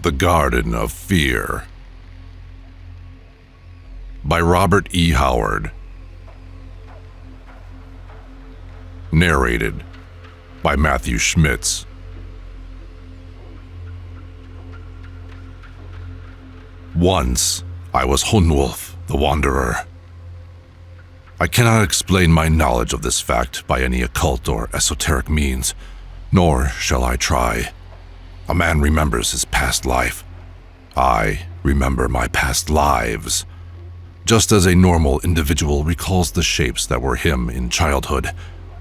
The Garden of Fear by Robert E. Howard. Narrated by Matthew Schmitz. Once, I was Hunwulf, the Wanderer. I cannot explain my knowledge of this fact by any occult or esoteric means, nor shall I try. A man remembers his past life. I remember my past lives. Just as a normal individual recalls the shapes that were him in childhood,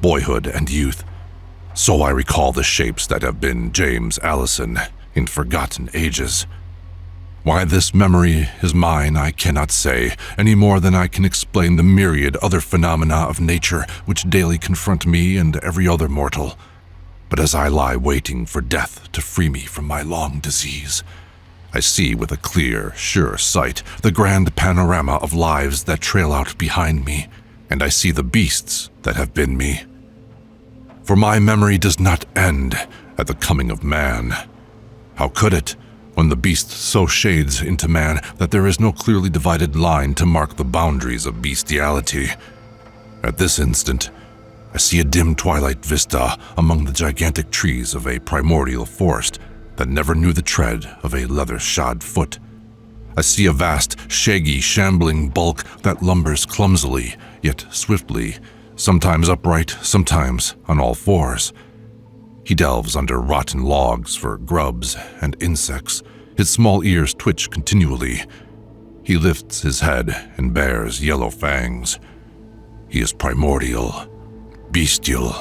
boyhood, and youth, so I recall the shapes that have been James Allison in forgotten ages. Why this memory is mine I cannot say, any more than I can explain the myriad other phenomena of nature which daily confront me and every other mortal. But as I lie waiting for death to free me from my long disease, I see with a clear, sure sight the grand panorama of lives that trail out behind me, and I see the beasts that have been me. For my memory does not end at the coming of man. How could it, when the beast so shades into man that there is no clearly divided line to mark the boundaries of bestiality? At this instant, I see a dim twilight vista among the gigantic trees of a primordial forest that never knew the tread of a leather-shod foot. I see a vast, shaggy, shambling bulk that lumbers clumsily, yet swiftly, sometimes upright, sometimes on all fours. He delves under rotten logs for grubs and insects. His small ears twitch continually. He lifts his head and bares yellow fangs. He is primordial, bestial,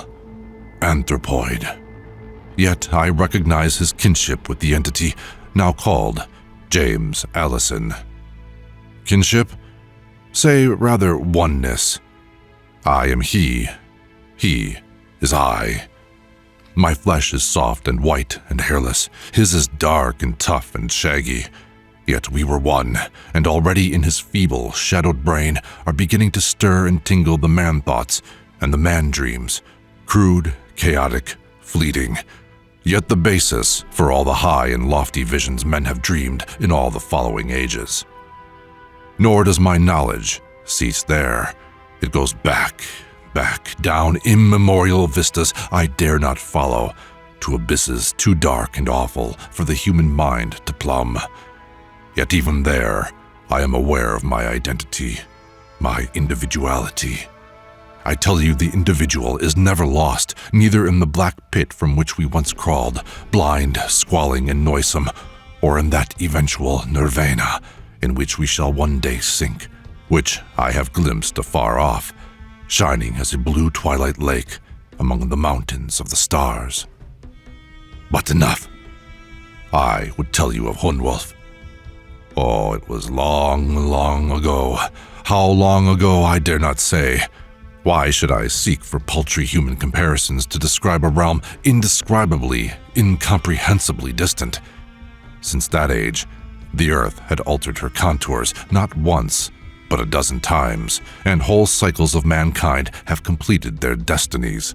anthropoid. Yet I recognize his kinship with the entity now called James Allison. Kinship? Say rather oneness. I am he is I. My flesh is soft and white and hairless, his is dark and tough and shaggy. Yet we were one, and already in his feeble, shadowed brain are beginning to stir and tingle the man-thoughts and the man-dreams, crude, chaotic, fleeting, yet the basis for all the high and lofty visions men have dreamed in all the following ages. Nor does my knowledge cease there. It goes back, down immemorial vistas I dare not follow, to abysses too dark and awful for the human mind to plumb. Yet even there, I am aware of my identity, my individuality. I tell you, the individual is never lost, neither in the black pit from which we once crawled, blind, squalling, and noisome, or in that eventual nirvana in which we shall one day sink, which I have glimpsed afar off, shining as a blue twilight lake among the mountains of the stars. But enough. I would tell you of Hunwulf. Oh, it was long, long ago. How long ago I dare not say. Why should I seek for paltry human comparisons to describe a realm indescribably, incomprehensibly distant? Since that age, the earth had altered her contours not once, but a dozen times, and whole cycles of mankind have completed their destinies.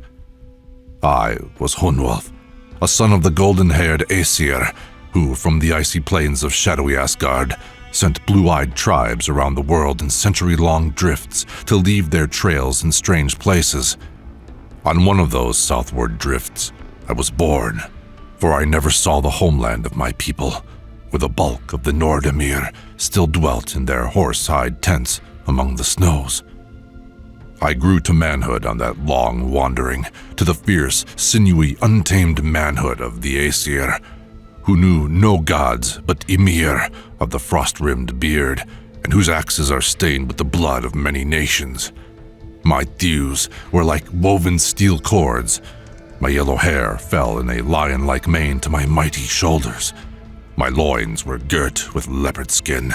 I was Hunwulf, a son of the golden-haired Aesir, who, from the icy plains of shadowy Asgard, sent blue-eyed tribes around the world in century-long drifts to leave their trails in strange places. On one of those southward drifts, I was born, for I never saw the homeland of my people, where the bulk of the Nordemir still dwelt in their horse-hide tents among the snows. I grew to manhood on that long wandering, to the fierce, sinewy, untamed manhood of the Aesir, who knew no gods but Ymir of the frost-rimmed beard, and whose axes are stained with the blood of many nations. My thews were like woven steel cords. My yellow hair fell in a lion-like mane to my mighty shoulders. My loins were girt with leopard skin.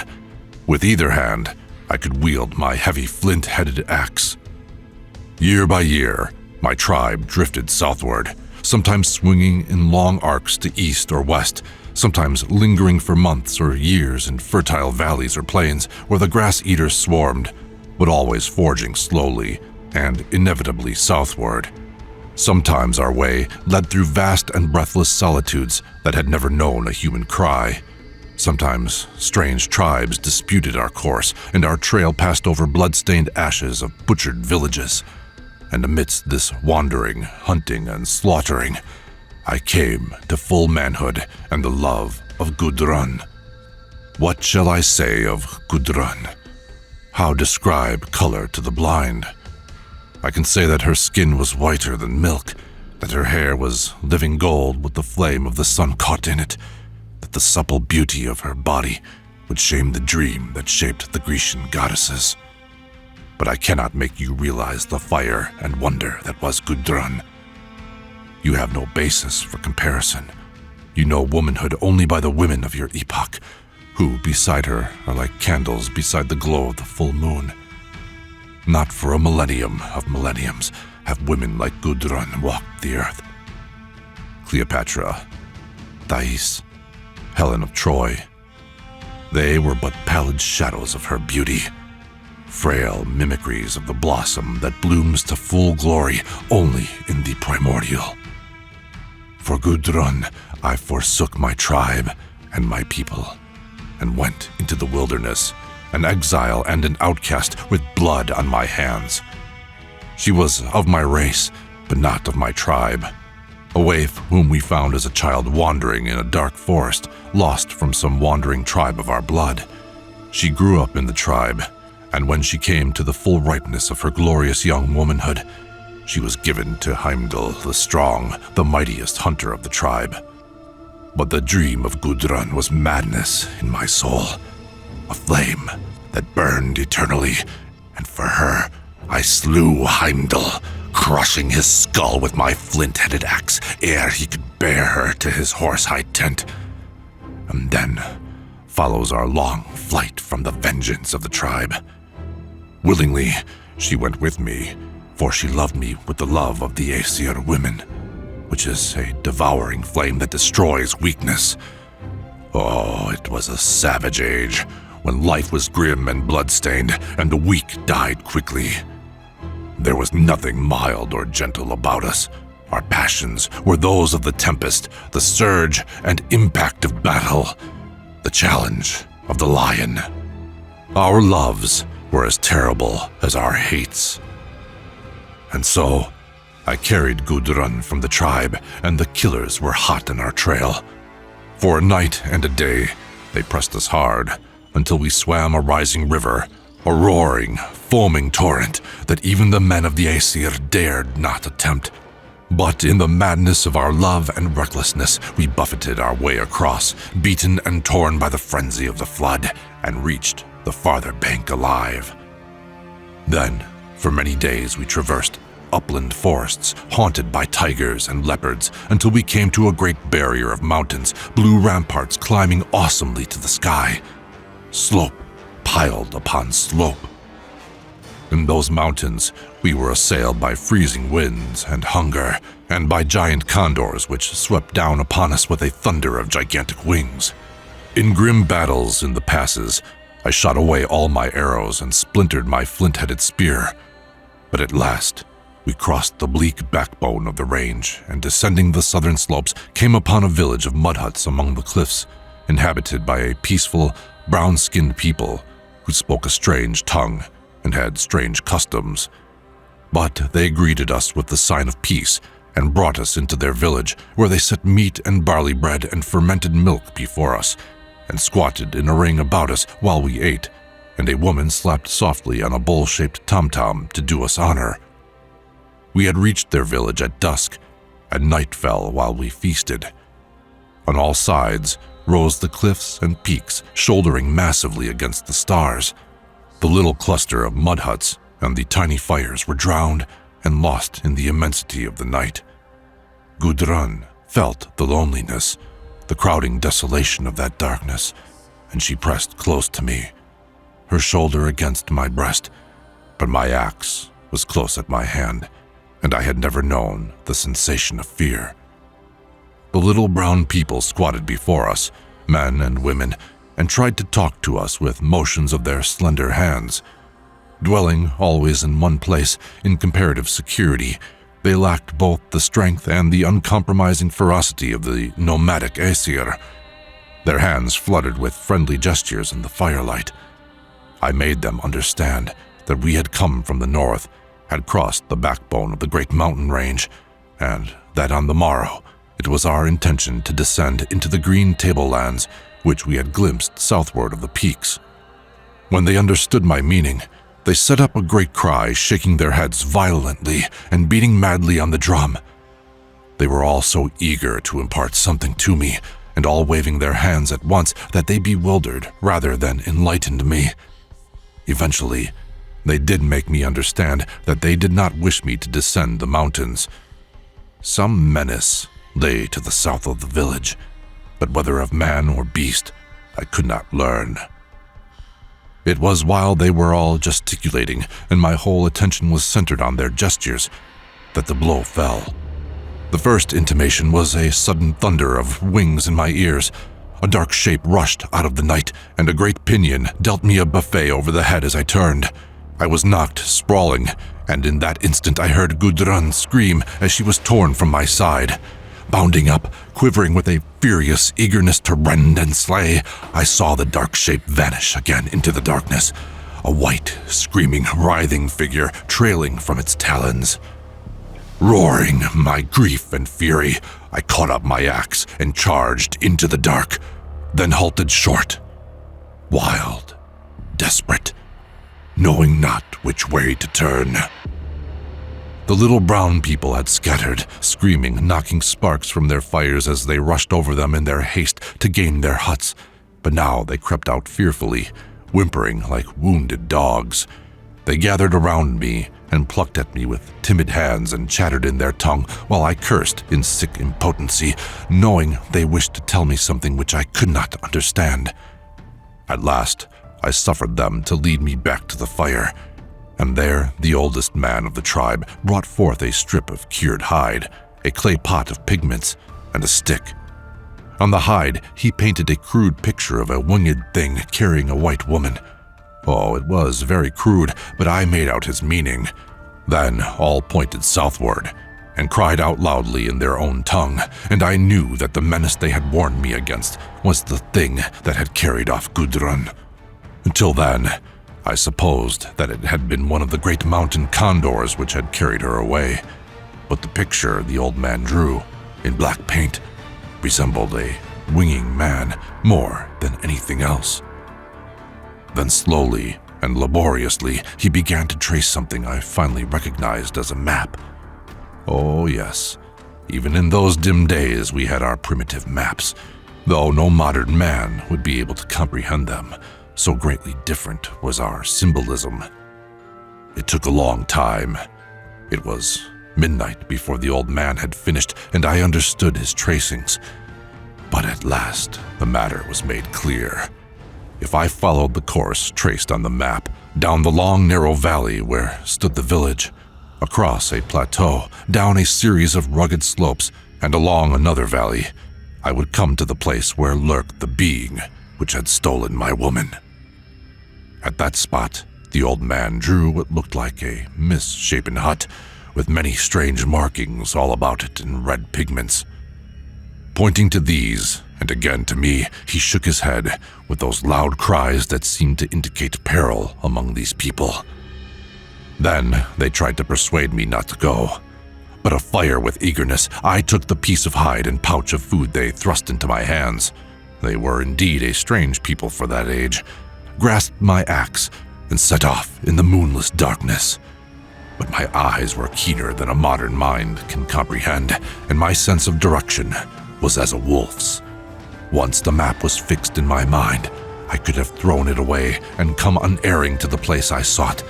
With either hand, I could wield my heavy flint-headed axe. Year by year, my tribe drifted southward, sometimes swinging in long arcs to east or west, sometimes lingering for months or years in fertile valleys or plains where the grass-eaters swarmed, but always forging slowly and inevitably southward. Sometimes our way led through vast and breathless solitudes that had never known a human cry, Sometimes strange tribes disputed our course, and our trail passed over blood-stained ashes of butchered villages. And amidst this wandering, hunting, and slaughtering, I came to full manhood and the love of Gudrun. What shall I say of Gudrun? How describe color to the blind? I can say that her skin was whiter than milk, that her hair was living gold with the flame of the sun caught in it, that the supple beauty of her body would shame the dream that shaped the Grecian goddesses. But I cannot make you realize the fire and wonder that was Gudrun. You have no basis for comparison. You know womanhood only by the women of your epoch, who, beside her, are like candles beside the glow of the full moon. Not for a millennium of millenniums have women like Gudrun walked the earth. Cleopatra, Thais, Helen of Troy, they were but pallid shadows of her beauty, frail mimicries of the blossom that blooms to full glory only in the primordial. For Gudrun, I forsook my tribe and my people, and went into the wilderness, an exile and an outcast with blood on my hands. She was of my race, but not of my tribe, a waif whom we found as a child wandering in a dark forest, lost from some wandering tribe of our blood. She grew up in the tribe, and when she came to the full ripeness of her glorious young womanhood, she was given to Heimdall the strong, the mightiest hunter of the tribe. But the dream of Gudrun was madness in my soul, a flame that burned eternally, and for her I slew Heimdall, crushing his skull with my flint-headed axe ere he could bear her to his horse-hide tent. And then follows our long flight from the vengeance of the tribe. Willingly, she went with me, for she loved me with the love of the Aesir women, which is a devouring flame that destroys weakness. Oh, it was a savage age, when life was grim and blood-stained, and the weak died quickly. There was nothing mild or gentle about us. Our passions were those of the tempest, the surge and impact of battle, the challenge of the lion. Our loves were as terrible as our hates. And so, I carried Gudrun from the tribe, and the killers were hot on our trail. For a night and a day, they pressed us hard, until we swam a rising river, a roaring, foaming torrent that even the men of the Aesir dared not attempt. But in the madness of our love and recklessness, we buffeted our way across, beaten and torn by the frenzy of the flood, and reached the farther bank alive. Then, for many days we traversed upland forests haunted by tigers and leopards until we came to a great barrier of mountains, blue ramparts climbing awesomely to the sky. Slope piled upon slope. In those mountains, we were assailed by freezing winds and hunger, and by giant condors which swept down upon us with a thunder of gigantic wings. In grim battles in the passes, I shot away all my arrows and splintered my flint-headed spear. But at last, we crossed the bleak backbone of the range and, descending the southern slopes, came upon a village of mud huts among the cliffs, inhabited by a peaceful, brown-skinned people who spoke a strange tongue and had strange customs. But they greeted us with the sign of peace and brought us into their village, where they set meat and barley bread and fermented milk before us, and squatted in a ring about us while we ate, and a woman slapped softly on a bowl-shaped tom-tom to do us honor. We had reached their village at dusk, and night fell while we feasted. On all sides rose the cliffs and peaks, shouldering massively against the stars. The little cluster of mud huts and the tiny fires were drowned and lost in the immensity of the night. Gudrun felt the loneliness, the crowding desolation of that darkness, and she pressed close to me, her shoulder against my breast, but my axe was close at my hand, and I had never known the sensation of fear. The little brown people squatted before us, men and women, and tried to talk to us with motions of their slender hands. Dwelling always in one place, in comparative security, they lacked both the strength and the uncompromising ferocity of the nomadic Aesir. Their hands fluttered with friendly gestures in the firelight. I made them understand that we had come from the north, had crossed the backbone of the great mountain range, and that on the morrow it was our intention to descend into the green tablelands which we had glimpsed southward of the peaks. When they understood my meaning, they set up a great cry, shaking their heads violently and beating madly on the drum. They were all so eager to impart something to me, and all waving their hands at once, that they bewildered rather than enlightened me. Eventually, they did make me understand that they did not wish me to descend the mountains. Some menace lay to the south of the village, but whether of man or beast, I could not learn. It was while they were all gesticulating, and my whole attention was centered on their gestures, that the blow fell. The first intimation was a sudden thunder of wings in my ears. A dark shape rushed out of the night, and a great pinion dealt me a buffet over the head as I turned. I was knocked sprawling, and in that instant I heard Gudrun scream as she was torn from my side. Bounding up, quivering with a furious eagerness to rend and slay, I saw the dark shape vanish again into the darkness, a white, screaming, writhing figure trailing from its talons. Roaring my grief and fury, I caught up my axe and charged into the dark, then halted short, wild, desperate, knowing not which way to turn. The little brown people had scattered, screaming, knocking sparks from their fires as they rushed over them in their haste to gain their huts, but now they crept out fearfully, whimpering like wounded dogs. They gathered around me and plucked at me with timid hands and chattered in their tongue while I cursed in sick impotency, knowing they wished to tell me something which I could not understand. At last, I suffered them to lead me back to the fire, and there the oldest man of the tribe brought forth a strip of cured hide, a clay pot of pigments, and a stick. On the hide, he painted a crude picture of a winged thing carrying a white woman. Oh, it was very crude, but I made out his meaning. Then all pointed southward and cried out loudly in their own tongue, and I knew that the menace they had warned me against was the thing that had carried off Gudrun. Until then, I supposed that it had been one of the great mountain condors which had carried her away, but the picture the old man drew, in black paint, resembled a winging man more than anything else. Then slowly and laboriously, he began to trace something I finally recognized as a map. Oh yes, even in those dim days we had our primitive maps, though no modern man would be able to comprehend them. So greatly different was our symbolism. It took a long time. It was midnight before the old man had finished, and I understood his tracings. But at last, the matter was made clear. If I followed the course traced on the map, down the long, narrow valley where stood the village, across a plateau, down a series of rugged slopes, and along another valley, I would come to the place where lurked the being which had stolen my woman. At that spot, the old man drew what looked like a misshapen hut, with many strange markings all about it in red pigments. Pointing to these, and again to me, he shook his head with those loud cries that seemed to indicate peril among these people. Then they tried to persuade me not to go, but afire with eagerness, I took the piece of hide and pouch of food they thrust into my hands. They were indeed a strange people for that age, grasped my axe, and set off in the moonless darkness. But my eyes were keener than a modern mind can comprehend, and my sense of direction was as a wolf's. Once the map was fixed in my mind, I could have thrown it away and come unerring to the place I sought,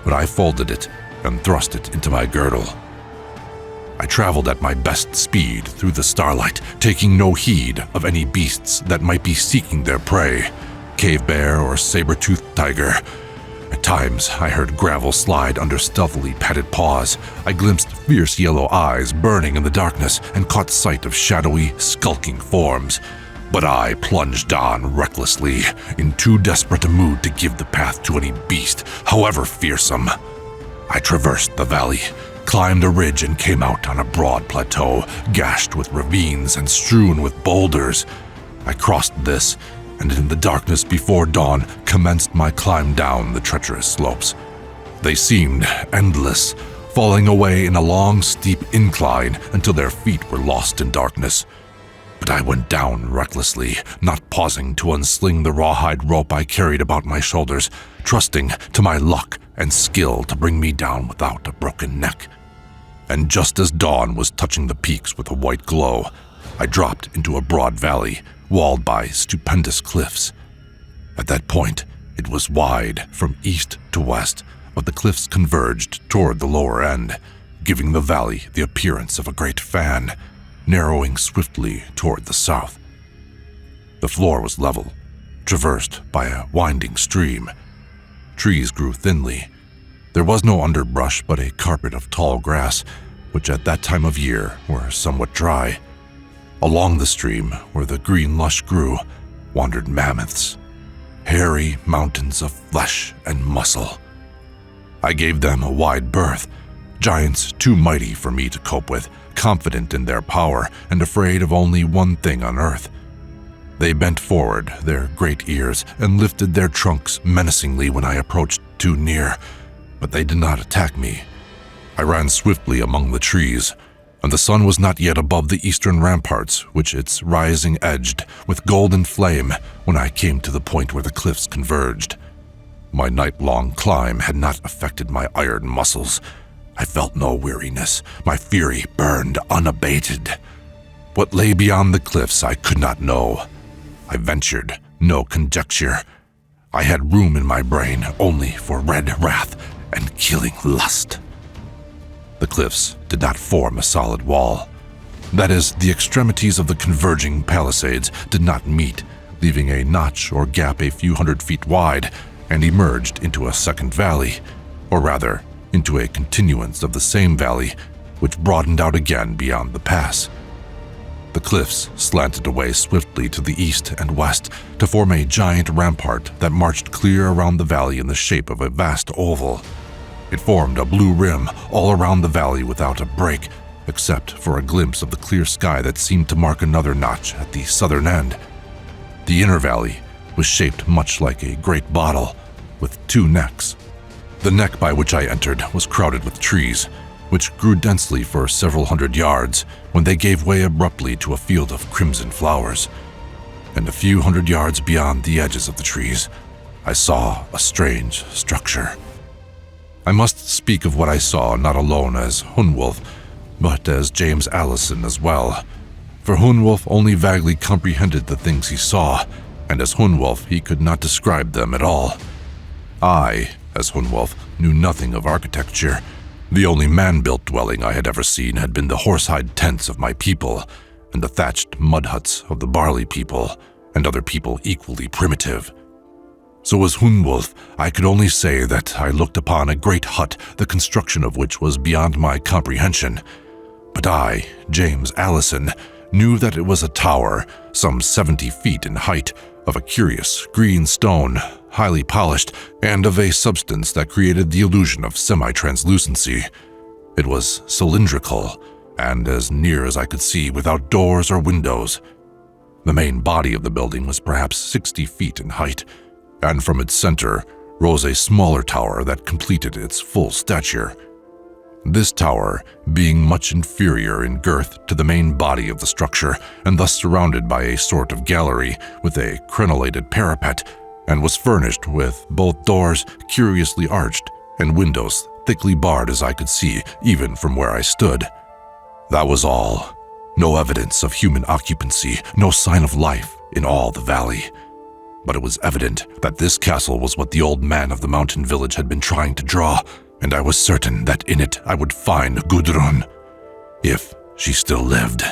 but I folded it and thrust it into my girdle. I traveled at my best speed through the starlight, taking no heed of any beasts that might be seeking their prey, cave bear or saber-toothed tiger. At times, I heard gravel slide under stealthily padded paws. I glimpsed fierce yellow eyes burning in the darkness and caught sight of shadowy, skulking forms. But I plunged on recklessly, in too desperate a mood to give the path to any beast, however fearsome. I traversed the valley, climbed a ridge, and came out on a broad plateau, gashed with ravines and strewn with boulders. I crossed this, and in the darkness before dawn commenced my climb down the treacherous slopes. They seemed endless, falling away in a long, steep incline until their feet were lost in darkness. But I went down recklessly, not pausing to unsling the rawhide rope I carried about my shoulders, trusting to my luck and skill to bring me down without a broken neck. And just as dawn was touching the peaks with a white glow, I dropped into a broad valley, walled by stupendous cliffs. At that point, it was wide from east to west, but the cliffs converged toward the lower end, giving the valley the appearance of a great fan, narrowing swiftly toward the south. The floor was level, traversed by a winding stream. Trees grew thinly. There was no underbrush but a carpet of tall grass, which at that time of year were somewhat dry. Along the stream, where the green lush grew, wandered mammoths, hairy mountains of flesh and muscle. I gave them a wide berth, giants too mighty for me to cope with, confident in their power and afraid of only one thing on earth. They bent forward their great ears and lifted their trunks menacingly when I approached too near, but they did not attack me. I ran swiftly among the trees, and the sun was not yet above the eastern ramparts, which its rising edged with golden flame when I came to the point where the cliffs converged. My night-long climb had not affected my iron muscles. I felt no weariness. My fury burned unabated. What lay beyond the cliffs I could not know. I ventured no conjecture. I had room in my brain only for red wrath and killing lust. The cliffs did not form a solid wall. That is, the extremities of the converging palisades did not meet, leaving a notch or gap a few hundred feet wide, and emerged into a second valley, or rather, into a continuance of the same valley, which broadened out again beyond the pass. The cliffs slanted away swiftly to the east and west to form a giant rampart that marched clear around the valley in the shape of a vast oval. It formed a blue rim all around the valley without a break, except for a glimpse of the clear sky that seemed to mark another notch at the southern end. The inner valley was shaped much like a great bottle, with two necks. The neck by which I entered was crowded with trees, which grew densely for several hundred yards when they gave way abruptly to a field of crimson flowers. And a few hundred yards beyond the edges of the trees, I saw a strange structure. I must speak of what I saw not alone as Hunwolf, but as James Allison as well, for Hunwolf only vaguely comprehended the things he saw, and as Hunwolf he could not describe them at all. I, as Hunwolf, knew nothing of architecture. The only man-built dwelling I had ever seen had been the horsehide tents of my people, and the thatched mud huts of the Barley people, and other people equally primitive. So as Hunwolf, I could only say that I looked upon a great hut, the construction of which was beyond my comprehension. But I, James Allison, knew that it was a tower, some 70 feet in height, of a curious green stone, highly polished, and of a substance that created the illusion of semi-translucency. It was cylindrical, and as near as I could see, without doors or windows. The main body of the building was perhaps 60 feet in height, and from its center rose a smaller tower that completed its full stature. This tower, being much inferior in girth to the main body of the structure, and thus surrounded by a sort of gallery with a crenellated parapet, and was furnished with both doors curiously arched and windows thickly barred as I could see even from where I stood. That was all. No evidence of human occupancy, no sign of life in all the valley. But it was evident that this castle was what the old man of the mountain village had been trying to draw, and I was certain that in it I would find Gudrun, if she still lived.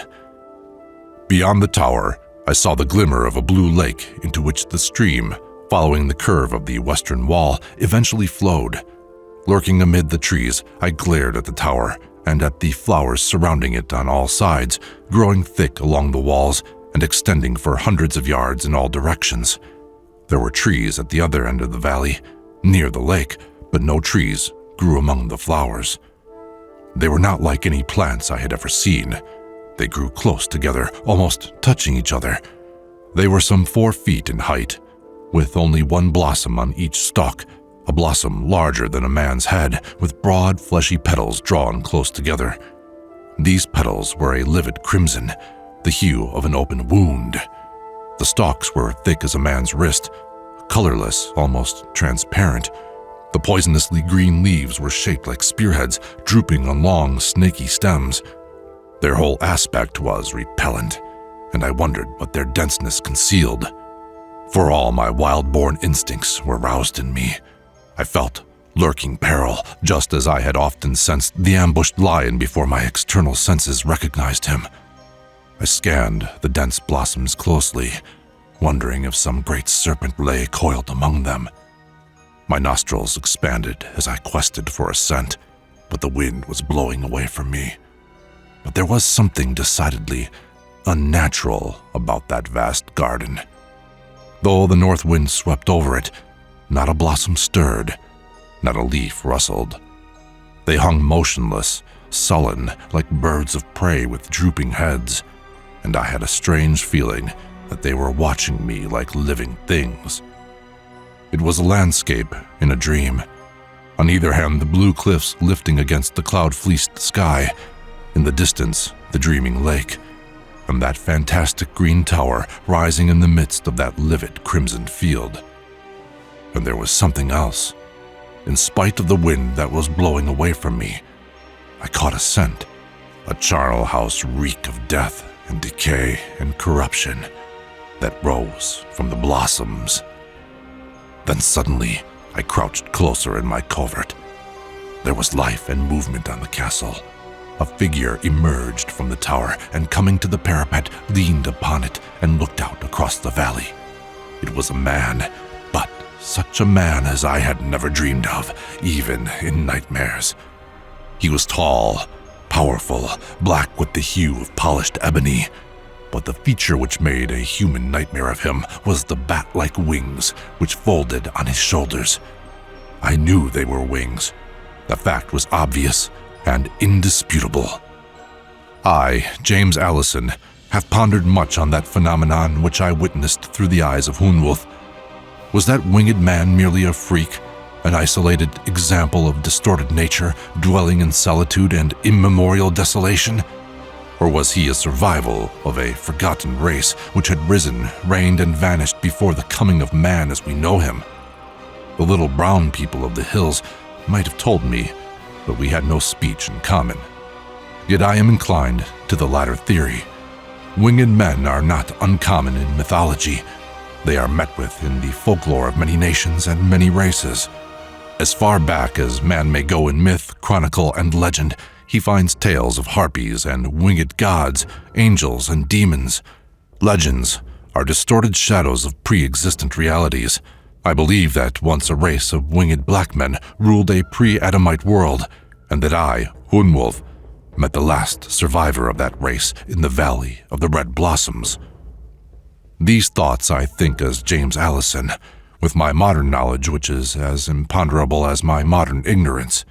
Beyond the tower, I saw the glimmer of a blue lake into which the stream, following the curve of the western wall, eventually flowed. Lurking amid the trees, I glared at the tower and at the flowers surrounding it on all sides, growing thick along the walls and extending for hundreds of yards in all directions. There were trees at the other end of the valley, near the lake, but no trees grew among the flowers. They were not like any plants I had ever seen. They grew close together, almost touching each other. They were some 4 feet in height, with only one blossom on each stalk, a blossom larger than a man's head, with broad, fleshy petals drawn close together. These petals were a livid crimson, the hue of an open wound. The stalks were thick as a man's wrist, colorless, almost transparent. The poisonously green leaves were shaped like spearheads, drooping on long, snaky stems. Their whole aspect was repellent, and I wondered what their denseness concealed. For all my wild-born instincts were roused in me, I felt lurking peril, just as I had often sensed the ambushed lion before my external senses recognized him. I scanned the dense blossoms closely, wondering if some great serpent lay coiled among them. My nostrils expanded as I quested for a scent, but the wind was blowing away from me. But there was something decidedly unnatural about that vast garden. Though the north wind swept over it, not a blossom stirred, not a leaf rustled. They hung motionless, sullen, like birds of prey with drooping heads, and I had a strange feeling that they were watching me like living things. It was a landscape in a dream. On either hand, the blue cliffs lifting against the cloud-fleeced sky. In the distance, the dreaming lake, and that fantastic green tower rising in the midst of that livid crimson field. And there was something else. In spite of the wind that was blowing away from me, I caught a scent, a charnel house reek of death and decay and corruption that rose from the blossoms. Then suddenly, I crouched closer in my covert. There was life and movement on the castle. A figure emerged from the tower and, coming to the parapet, leaned upon it and looked out across the valley. It was a man, but such a man as I had never dreamed of, even in nightmares. He was tall, powerful, black with the hue of polished ebony, but the feature which made a human nightmare of him was the bat-like wings which folded on his shoulders. I knew they were wings. The fact was obvious and indisputable. I, James Allison, have pondered much on that phenomenon which I witnessed through the eyes of Hunwulf. Was that winged man merely a freak, an isolated example of distorted nature dwelling in solitude and immemorial desolation? Or was he a survival of a forgotten race which had risen, reigned, and vanished before the coming of man as we know him? The little brown people of the hills might have told me, but we had no speech in common. Yet I am inclined to the latter theory. Winged men are not uncommon in mythology. They are met with in the folklore of many nations and many races. As far back as man may go in myth, chronicle, and legend, he finds tales of harpies and winged gods, angels, and demons. Legends are distorted shadows of pre-existent realities. I believe that once a race of winged black men ruled a pre-Adamite world, and that I, Hunwulf, met the last survivor of that race in the Valley of the Red Blossoms. These thoughts I think as James Allison, with my modern knowledge which is as imponderable as my modern ignorance.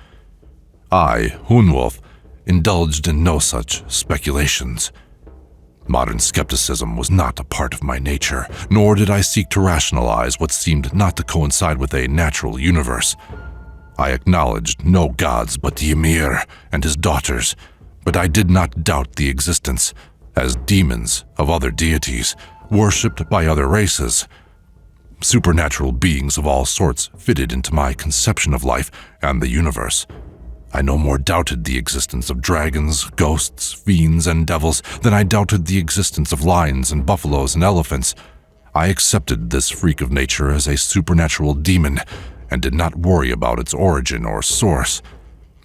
I, Hunwulf, indulged in no such speculations. Modern skepticism was not a part of my nature, nor did I seek to rationalize what seemed not to coincide with a natural universe. I acknowledged no gods but the Ymir and his daughters, but I did not doubt the existence, as demons, of other deities, worshipped by other races. Supernatural beings of all sorts fitted into my conception of life and the universe. I no more doubted the existence of dragons, ghosts, fiends, and devils than I doubted the existence of lions and buffaloes and elephants. I accepted this freak of nature as a supernatural demon and did not worry about its origin or source,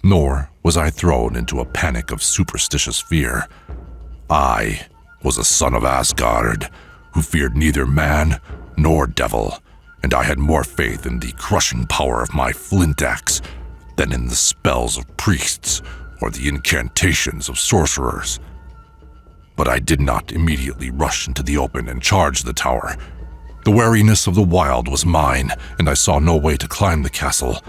nor was I thrown into a panic of superstitious fear. I was a son of Asgard, who feared neither man nor devil, and I had more faith in the crushing power of my flint axe than in the spells of priests or the incantations of sorcerers. But I did not immediately rush into the open and charge the tower. The wariness of the wild was mine, and I saw no way to climb the castle.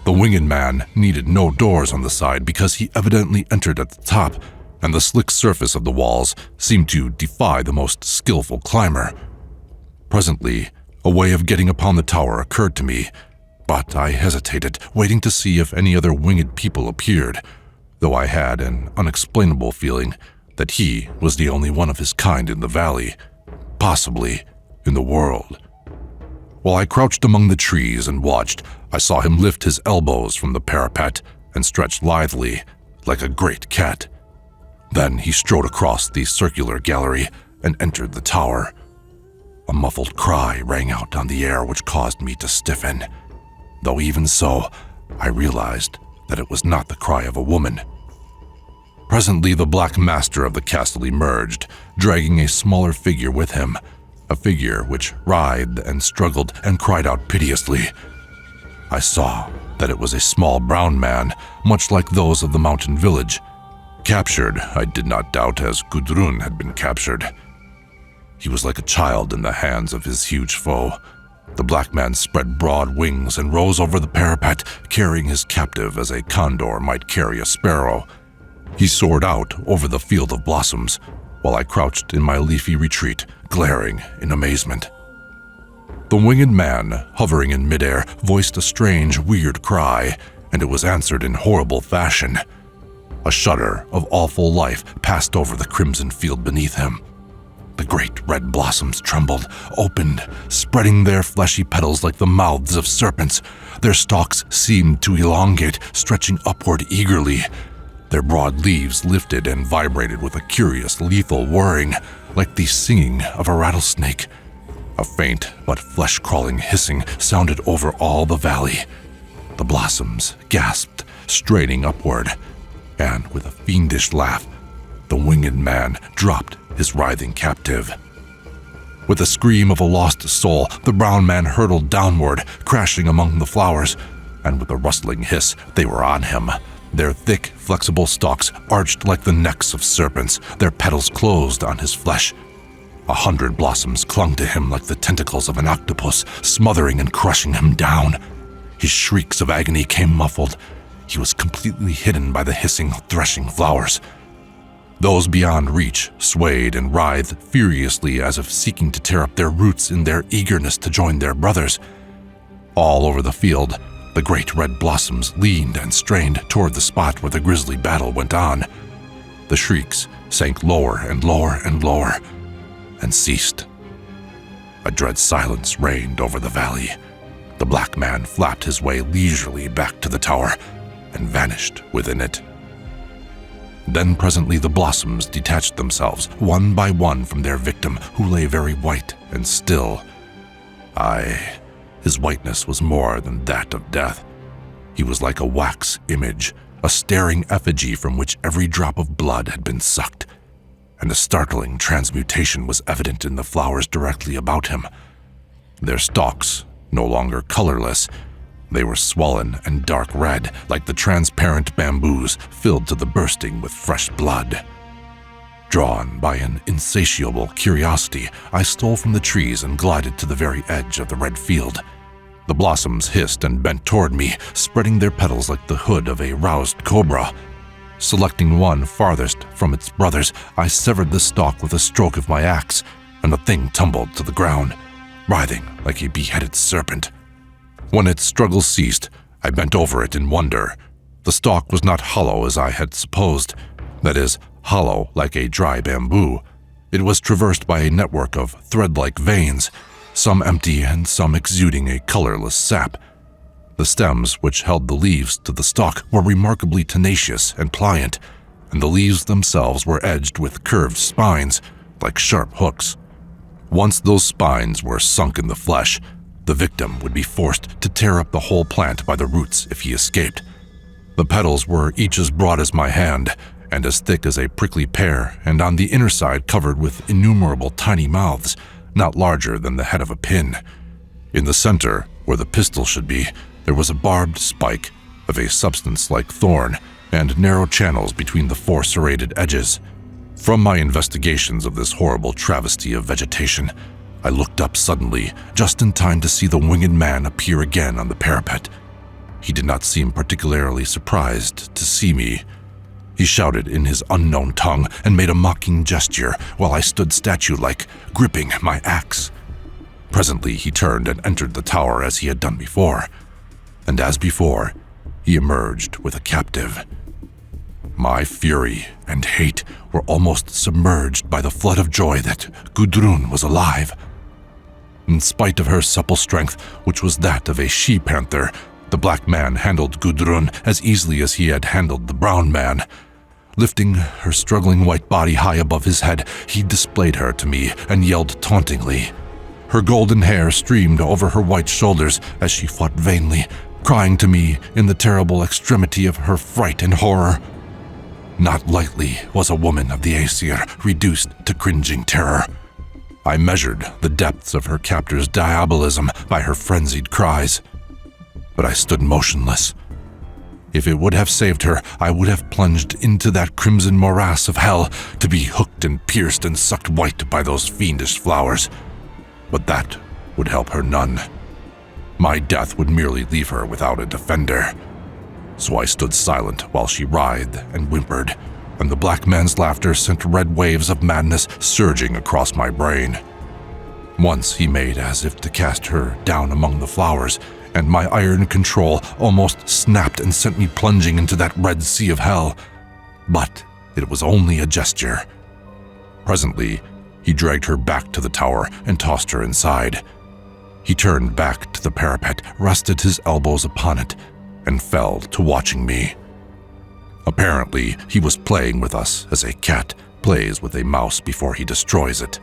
The winged man needed no doors on the side because he evidently entered at the top, and the slick surface of the walls seemed to defy the most skillful climber. Presently, a way of getting upon the tower occurred to me, but I hesitated, waiting to see if any other winged people appeared, though I had an unexplainable feeling that he was the only one of his kind in the valley, possibly in the world. While I crouched among the trees and watched, I saw him lift his elbows from the parapet and stretch lithely, like a great cat. Then he strode across the circular gallery and entered the tower. A muffled cry rang out on the air which caused me to stiffen, though even so, I realized that it was not the cry of a woman. Presently, the Black Master of the castle emerged, dragging a smaller figure with him, a figure which writhed and struggled and cried out piteously. I saw that it was a small brown man, much like those of the mountain village. Captured, I did not doubt, as Gudrun had been captured. He was like a child in the hands of his huge foe. The black man spread broad wings and rose over the parapet, carrying his captive as a condor might carry a sparrow. He soared out over the field of blossoms, while I crouched in my leafy retreat, glaring in amazement. The winged man, hovering in midair, voiced a strange, weird cry, and it was answered in horrible fashion. A shudder of awful life passed over the crimson field beneath him. The great red blossoms trembled, opened, spreading their fleshy petals like the mouths of serpents. Their stalks seemed to elongate, stretching upward eagerly. Their broad leaves lifted and vibrated with a curious, lethal whirring, like the singing of a rattlesnake. A faint but flesh-crawling hissing sounded over all the valley. The blossoms gasped, straining upward, and with a fiendish laugh, the winged man dropped his writhing captive. With a scream of a lost soul, the brown man hurtled downward, crashing among the flowers, and with a rustling hiss, they were on him. Their thick, flexible stalks arched like the necks of serpents, their petals closed on his flesh. 100 blossoms clung to him like the tentacles of an octopus, smothering and crushing him down. His shrieks of agony came muffled. He was completely hidden by the hissing, threshing flowers. Those beyond reach swayed and writhed furiously as if seeking to tear up their roots in their eagerness to join their brothers. All over the field, the great red blossoms leaned and strained toward the spot where the grisly battle went on. The shrieks sank lower and lower and lower, and ceased. A dread silence reigned over the valley. The black man flapped his way leisurely back to the tower and vanished within it. Then presently the blossoms detached themselves one by one from their victim, who lay very white and still. Aye, his whiteness was more than that of death. He was like a wax image, a staring effigy from which every drop of blood had been sucked, and a startling transmutation was evident in the flowers directly about him. Their stalks, no longer colorless, they were swollen and dark red, like the transparent bamboos filled to the bursting with fresh blood. Drawn by an insatiable curiosity, I stole from the trees and glided to the very edge of the red field. The blossoms hissed and bent toward me, spreading their petals like the hood of a roused cobra. Selecting one farthest from its brothers, I severed the stalk with a stroke of my axe, and the thing tumbled to the ground, writhing like a beheaded serpent. When its struggle ceased, I bent over it in wonder. The stalk was not hollow as I had supposed, that is, hollow like a dry bamboo. It was traversed by a network of thread-like veins, some empty and some exuding a colorless sap. The stems, which held the leaves to the stalk, were remarkably tenacious and pliant, and the leaves themselves were edged with curved spines, like sharp hooks. Once those spines were sunk in the flesh, the victim would be forced to tear up the whole plant by the roots if he escaped. The petals were each as broad as my hand, and as thick as a prickly pear, and on the inner side covered with innumerable tiny mouths, not larger than the head of a pin. In the center, where the pistil should be, there was a barbed spike of a substance like thorn, and narrow channels between the four serrated edges. From my investigations of this horrible travesty of vegetation, I looked up suddenly, just in time to see the winged man appear again on the parapet. He did not seem particularly surprised to see me. He shouted in his unknown tongue and made a mocking gesture while I stood statue-like, gripping my axe. Presently he turned and entered the tower as he had done before, and as before, he emerged with a captive. My fury and hate were almost submerged by the flood of joy that Gudrun was alive. In spite of her supple strength, which was that of a she-panther, the black man handled Gudrun as easily as he had handled the brown man. Lifting her struggling white body high above his head, he displayed her to me and yelled tauntingly. Her golden hair streamed over her white shoulders as she fought vainly, crying to me in the terrible extremity of her fright and horror. Not lightly was a woman of the Aesir reduced to cringing terror. I measured the depths of her captor's diabolism by her frenzied cries. But I stood motionless. If it would have saved her, I would have plunged into that crimson morass of hell to be hooked and pierced and sucked white by those fiendish flowers. But that would help her none. My death would merely leave her without a defender. So I stood silent while she writhed and whimpered, and the black man's laughter sent red waves of madness surging across my brain. Once he made as if to cast her down among the flowers, and my iron control almost snapped and sent me plunging into that red sea of hell. But it was only a gesture. Presently, he dragged her back to the tower and tossed her inside. He turned back to the parapet, rested his elbows upon it, and fell to watching me. Apparently, he was playing with us as a cat plays with a mouse before he destroys it.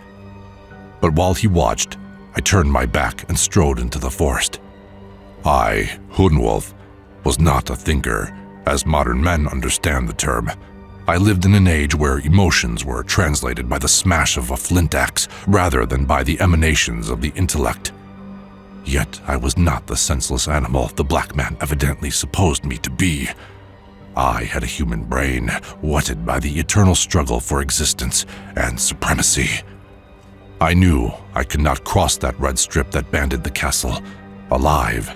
But while he watched, I turned my back and strode into the forest. I, Hunwolf, was not a thinker, as modern men understand the term. I lived in an age where emotions were translated by the smash of a flint axe rather than by the emanations of the intellect. Yet I was not the senseless animal the black man evidently supposed me to be. I had a human brain, whetted by the eternal struggle for existence and supremacy. I knew I could not cross that red strip that banded the castle, alive.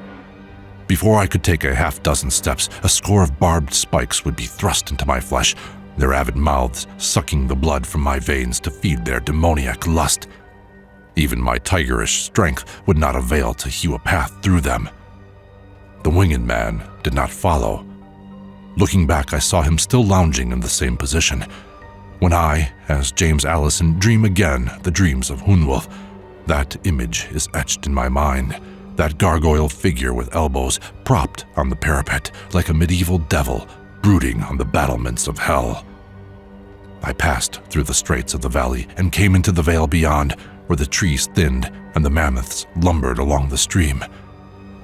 Before I could take a half-dozen steps, a score of barbed spikes would be thrust into my flesh, their avid mouths sucking the blood from my veins to feed their demoniac lust. Even my tigerish strength would not avail to hew a path through them. The winged man did not follow. Looking back, I saw him still lounging in the same position. When I, as James Allison, dream again the dreams of Hunwolf, that image is etched in my mind, that gargoyle figure with elbows propped on the parapet like a medieval devil brooding on the battlements of hell. I passed through the straits of the valley and came into the vale beyond, where the trees thinned and the mammoths lumbered along the stream.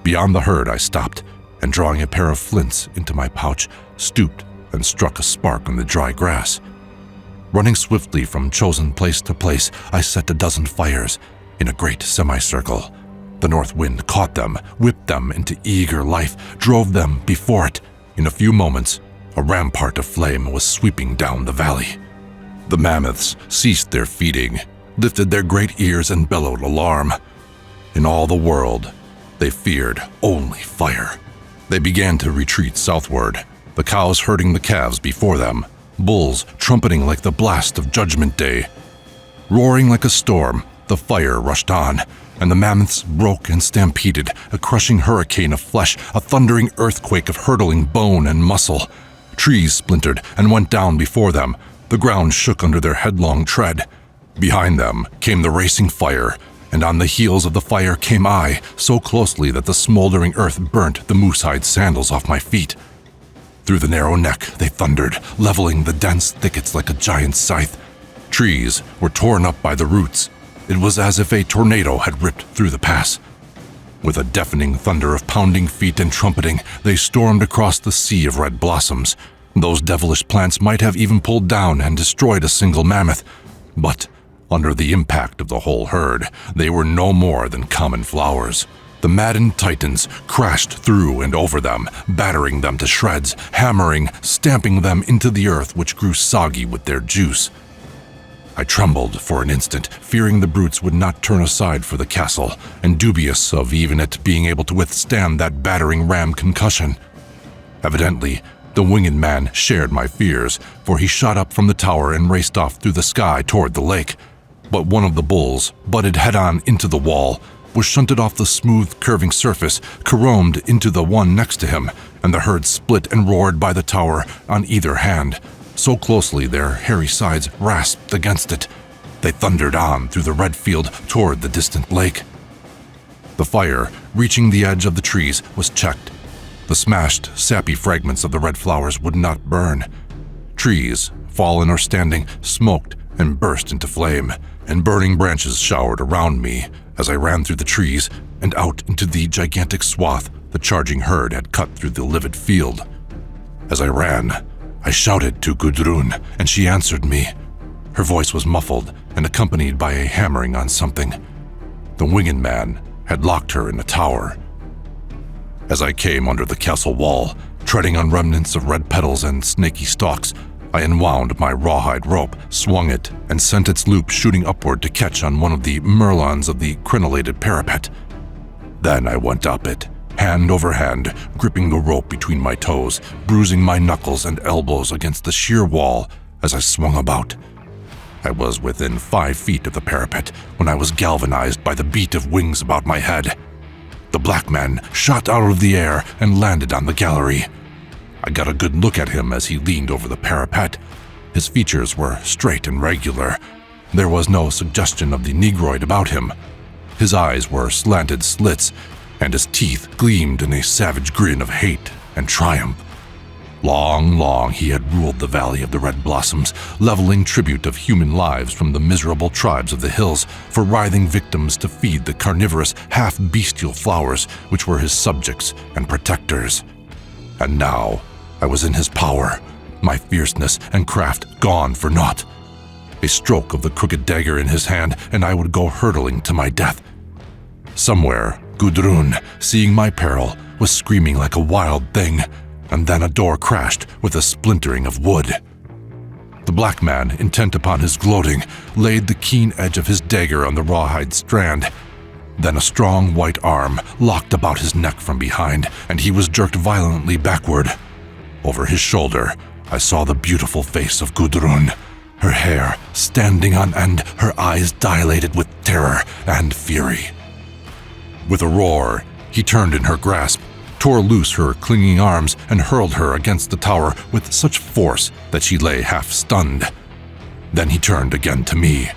Beyond the herd I stopped, and drawing a pair of flints into my pouch, stooped and struck a spark on the dry grass. Running swiftly from chosen place to place, I set a dozen fires in a great semicircle. The north wind caught them, whipped them into eager life, drove them before it. In a few moments, a rampart of flame was sweeping down the valley. The mammoths ceased their feeding, lifted their great ears and bellowed alarm. In all the world, they feared only fire. They began to retreat southward, the cows herding the calves before them, bulls trumpeting like the blast of Judgment Day. Roaring like a storm, the fire rushed on, and the mammoths broke and stampeded, a crushing hurricane of flesh, a thundering earthquake of hurtling bone and muscle. Trees splintered and went down before them. The ground shook under their headlong tread. Behind them came the racing fire, and on the heels of the fire came I, so closely that the smoldering earth burnt the moose-hide sandals off my feet. Through the narrow neck they thundered, leveling the dense thickets like a giant scythe. Trees were torn up by the roots. It was as if a tornado had ripped through the pass. With a deafening thunder of pounding feet and trumpeting, they stormed across the sea of red blossoms. Those devilish plants might have even pulled down and destroyed a single mammoth, but under the impact of the whole herd, they were no more than common flowers. The maddened titans crashed through and over them, battering them to shreds, hammering, stamping them into the earth which grew soggy with their juice. I trembled for an instant, fearing the brutes would not turn aside for the castle, and dubious of even it being able to withstand that battering ram concussion. Evidently, the winged man shared my fears, for he shot up from the tower and raced off through the sky toward the lake. but one of the bulls butted head-on into the wall, was shunted off the smooth, curving surface, caromed into the one next to him, and the herd split and roared by the tower on either hand, so closely their hairy sides rasped against it. They thundered on through the red field toward the distant lake. The fire, reaching the edge of the trees, was checked. The smashed, sappy fragments of the red flowers would not burn. Trees, fallen or standing, smoked and burst into flame, and burning branches showered around me as I ran through the trees and out into the gigantic swath the charging herd had cut through the livid field. As I ran, I shouted to Gudrun, and she answered me. Her voice was muffled and accompanied by a hammering on something. The winged man had locked her in a tower. As I came under the castle wall, treading on remnants of red petals and snaky stalks, I unwound my rawhide rope, swung it, and sent its loop shooting upward to catch on one of the merlons of the crenellated parapet. Then I went up it, hand over hand, gripping the rope between my toes, bruising my knuckles and elbows against the sheer wall as I swung about. I was within 5 feet of the parapet when I was galvanized by the beat of wings about my head. The black man shot out of the air and landed on the gallery. I got a good look at him as he leaned over the parapet. His features were straight and regular. There was no suggestion of the negroid about him. His eyes were slanted slits, and his teeth gleamed in a savage grin of hate and triumph. Long he had ruled the Valley of the Red Blossoms, leveling tribute of human lives from the miserable tribes of the hills for writhing victims to feed the carnivorous, half-bestial flowers which were his subjects and protectors. And now I was in his power, my fierceness and craft gone for naught. A stroke of the crooked dagger in his hand, and I would go hurtling to my death. Somewhere, Gudrun, seeing my peril, was screaming like a wild thing, and then a door crashed with a splintering of wood. The black man, intent upon his gloating, laid the keen edge of his dagger on the rawhide strand. Then a strong white arm locked about his neck from behind, and he was jerked violently backward. Over his shoulder, I saw the beautiful face of Gudrun, her hair standing on end, her eyes dilated with terror and fury. With a roar, he turned in her grasp, tore loose her clinging arms, and hurled her against the tower with such force that she lay half-stunned. Then he turned again to me,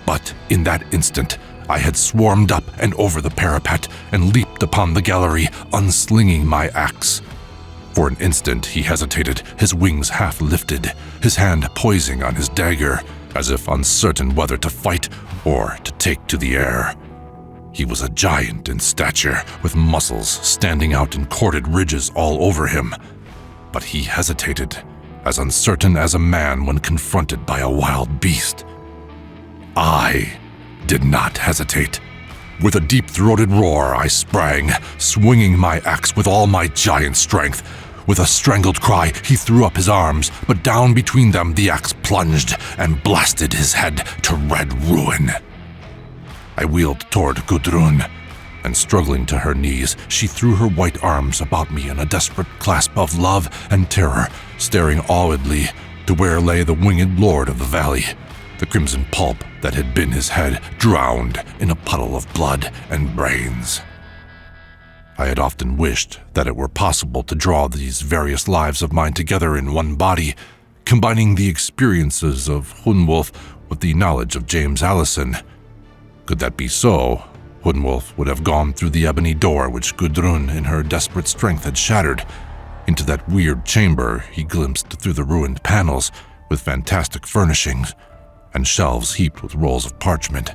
but in that instant, I had swarmed up and over the parapet and leaped upon the gallery, unslinging my axe. For an instant he hesitated, his wings half lifted, his hand poising on his dagger, as if uncertain whether to fight or to take to the air. He was a giant in stature, with muscles standing out in corded ridges all over him. But he hesitated, as uncertain as a man when confronted by a wild beast. I did not hesitate. With a deep-throated roar, I sprang, swinging my axe with all my giant strength. With a strangled cry, he threw up his arms, but down between them the axe plunged and blasted his head to red ruin. I wheeled toward Gudrun, and struggling to her knees, she threw her white arms about me in a desperate clasp of love and terror, staring awedly to where lay the winged lord of the valley, the crimson pulp that had been his head drowned in a puddle of blood and brains. I had often wished that it were possible to draw these various lives of mine together in one body, combining the experiences of Hunwolf with the knowledge of James Allison. Could that be so, Hunwolf would have gone through the ebony door which Gudrun in her desperate strength had shattered, into that weird chamber he glimpsed through the ruined panels with fantastic furnishings and shelves heaped with rolls of parchment.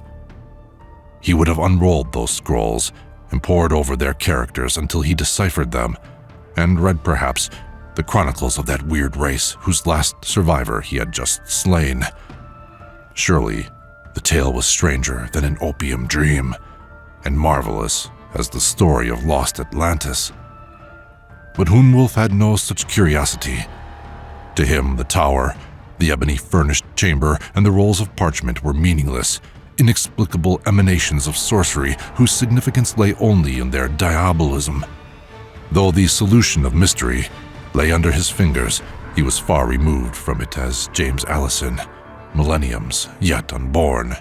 He would have unrolled those scrolls and pored over their characters until he deciphered them, and read perhaps the chronicles of that weird race whose last survivor he had just slain. Surely, the tale was stranger than an opium dream, and marvelous as the story of lost Atlantis. But Hunwolf had no such curiosity. To him, the tower, the ebony-furnished chamber, and the rolls of parchment were meaningless, inexplicable emanations of sorcery whose significance lay only in their diabolism. Though the solution of mystery lay under his fingers, he was far removed from it as James Allison, millenniums yet unborn.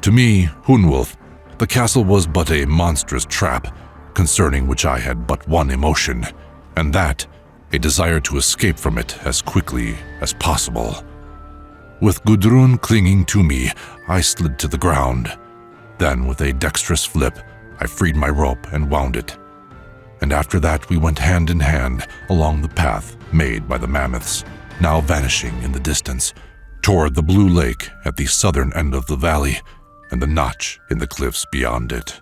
To me, Hunwulf, the castle was but a monstrous trap, concerning which I had but one emotion, and that, a desire to escape from it as quickly as possible. With Gudrun clinging to me, I slid to the ground. Then, with a dexterous flip, I freed my rope and wound it. And after that we went hand in hand along the path made by the mammoths, now vanishing in the distance, toward the blue lake at the southern end of the valley and the notch in the cliffs beyond it.